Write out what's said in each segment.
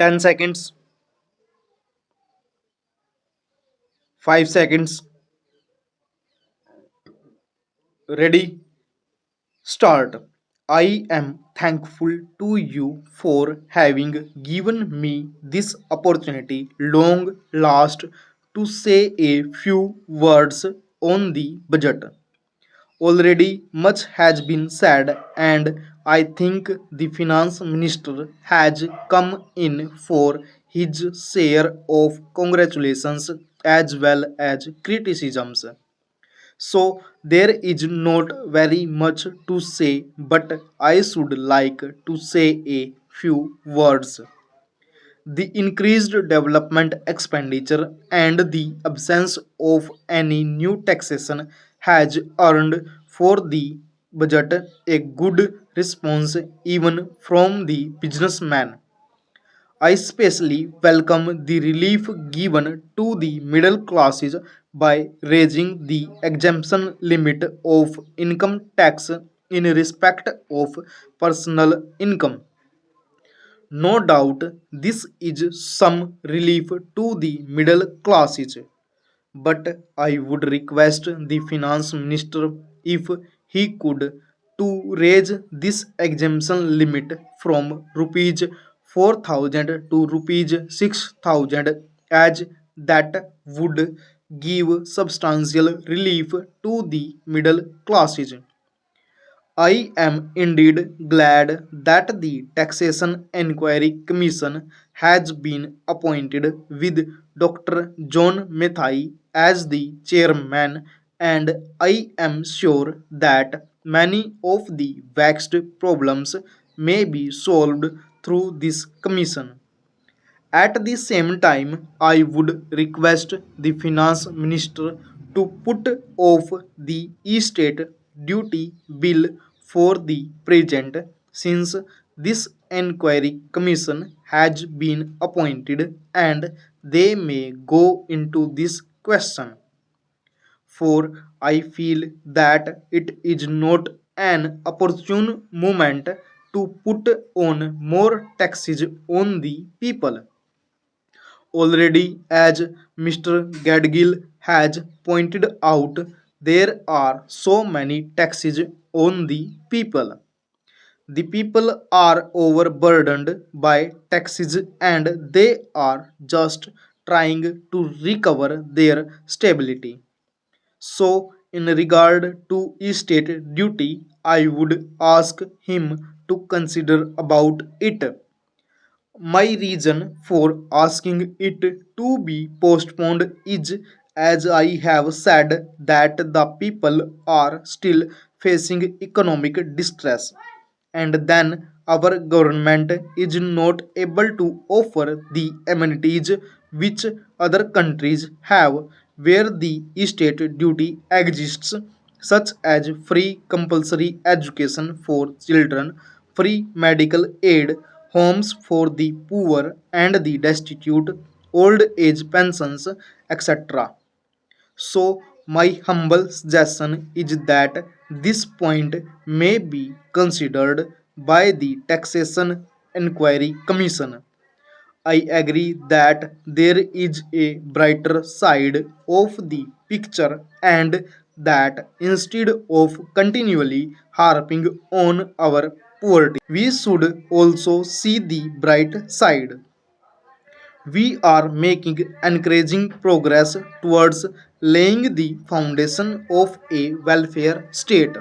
10 seconds, 5 seconds. Ready? Start. I am thankful to you for having given me this opportunity long last to say a few words on the budget. Already much has been said, and I think the finance minister has come in for his share of congratulations as well as criticisms. So there is not very much to say, but I should like to say a few words. The increased development expenditure and the absence of any new taxation has earned for the budget a good response even from the businessman. I especially welcome the relief given to the middle classes by raising the exemption limit of income tax in respect of personal income. No doubt this is some relief to the middle classes, but I would request the finance minister if he could to raise this exemption limit from rupees 4,000 to rupees 6,000 as that would give substantial relief to the middle classes. I am indeed glad that the Taxation Inquiry Commission has been appointed with Dr. John Mathai as the chairman, and I am sure that many of the vexed problems may be solved through this commission. At the same time, I would request the finance minister to put off the estate duty bill for the present since this inquiry commission has been appointed and they may go into this question. For I feel that it is not an opportune moment to put on more taxes on the people. Already, as Mr. Gadgil has pointed out, there are so many taxes on the people. The people are overburdened by taxes and they are just trying to recover their stability. So, in regard to estate duty, I would ask him to consider about it. My reason for asking it to be postponed is, as I have said, that the people are still facing economic distress, and then our government is not able to offer the amenities which other countries have where the state duty exists, such as free compulsory education for children, free medical aid, homes for the poor and the destitute, old age pensions, etc. So, my humble suggestion is that this point may be considered by the Taxation Inquiry Commission. I agree that there is a brighter side of the picture and that instead of continually harping on our poverty, we should also see the bright side. We are making encouraging progress towards laying the foundation of a welfare state.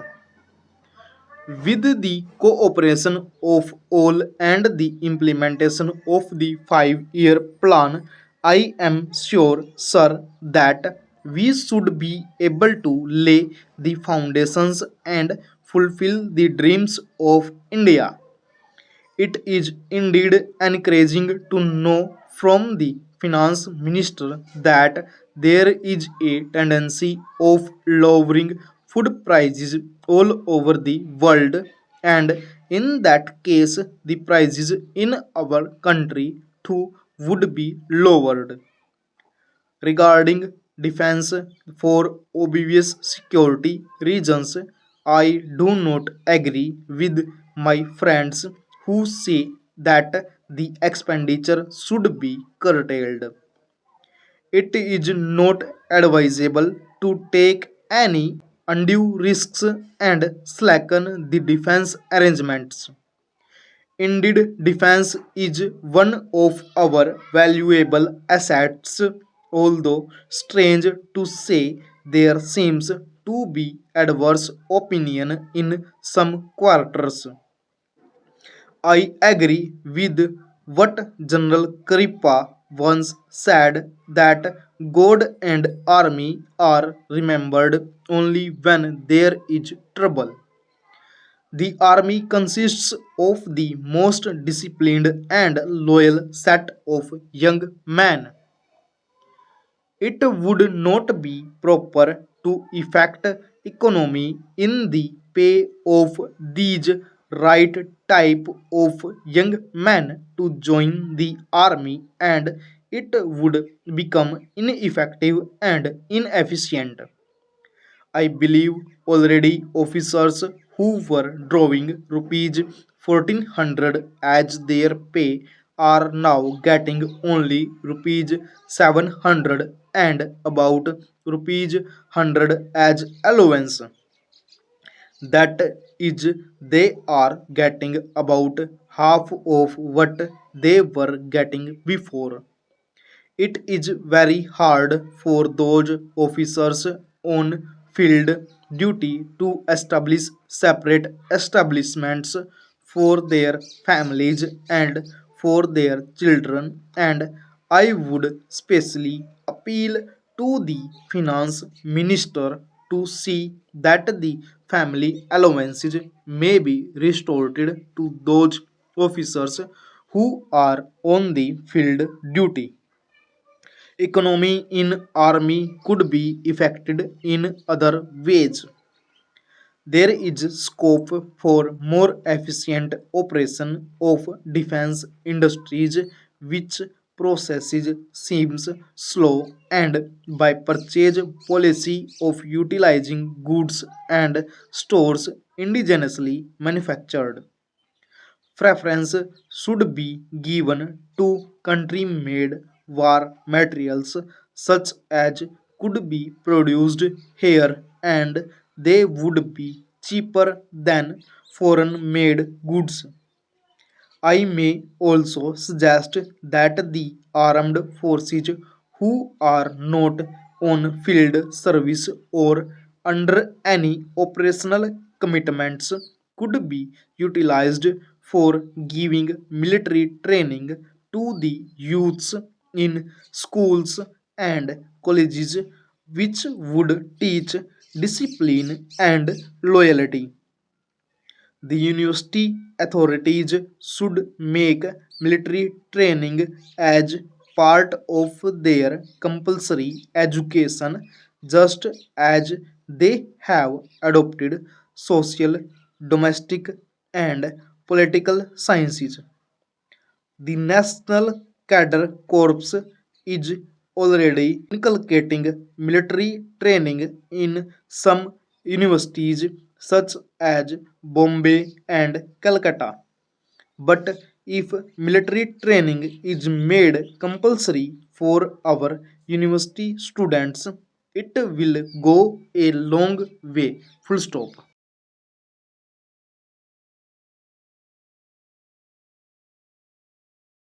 With the cooperation of all and the implementation of the 5-year plan, I am sure, sir, that we should be able to lay the foundations and fulfill the dreams of India. It is indeed encouraging to know from the finance minister that there is a tendency of lowering food prices all over the world, and in that case, the prices in our country too would be lowered. Regarding defense for obvious security reasons, I do not agree with my friends who say that the expenditure should be curtailed. It is not advisable to take any undue risks and slacken the defense arrangements. Indeed, defense is one of our valuable assets, although strange to say, there seems to be adverse opinion in some quarters. I agree with what General Kripa once said that God and army are remembered only when there is trouble. The army consists of the most disciplined and loyal set of young men. It would not be proper to effect economy in the pay of these right type of young men to join the army, and it would become ineffective and inefficient. I believe already officers who were drawing rupees 1400 as their pay are now getting only rupees 700 and about rupees 100 as allowance. That is, they are getting about half of what they were getting before. It is very hard for those officers on field duty to establish separate establishments for their families and for their children, and I would specially appeal to the finance minister to see that the family allowances may be restored to those officers who are on the field duty. Economy in army could be affected in other ways. There is scope for more efficient operation of defense industries which processes seems slow, and by purchase policy of utilizing goods and stores indigenously manufactured. Preference should be given to country made war materials such as could be produced here, and they would be cheaper than foreign made goods. I may also suggest that the armed forces who are not on field service or under any operational commitments could be utilized for giving military training to the youths in schools and colleges, which would teach discipline and loyalty. The university authorities should make military training as part of their compulsory education, just as they have adopted social, domestic, and political sciences. The National Cadre Corps is already inculcating military training in some universities such as Bombay and Calcutta. But if military training is made compulsory for our university students, it will go a long way. Full stop.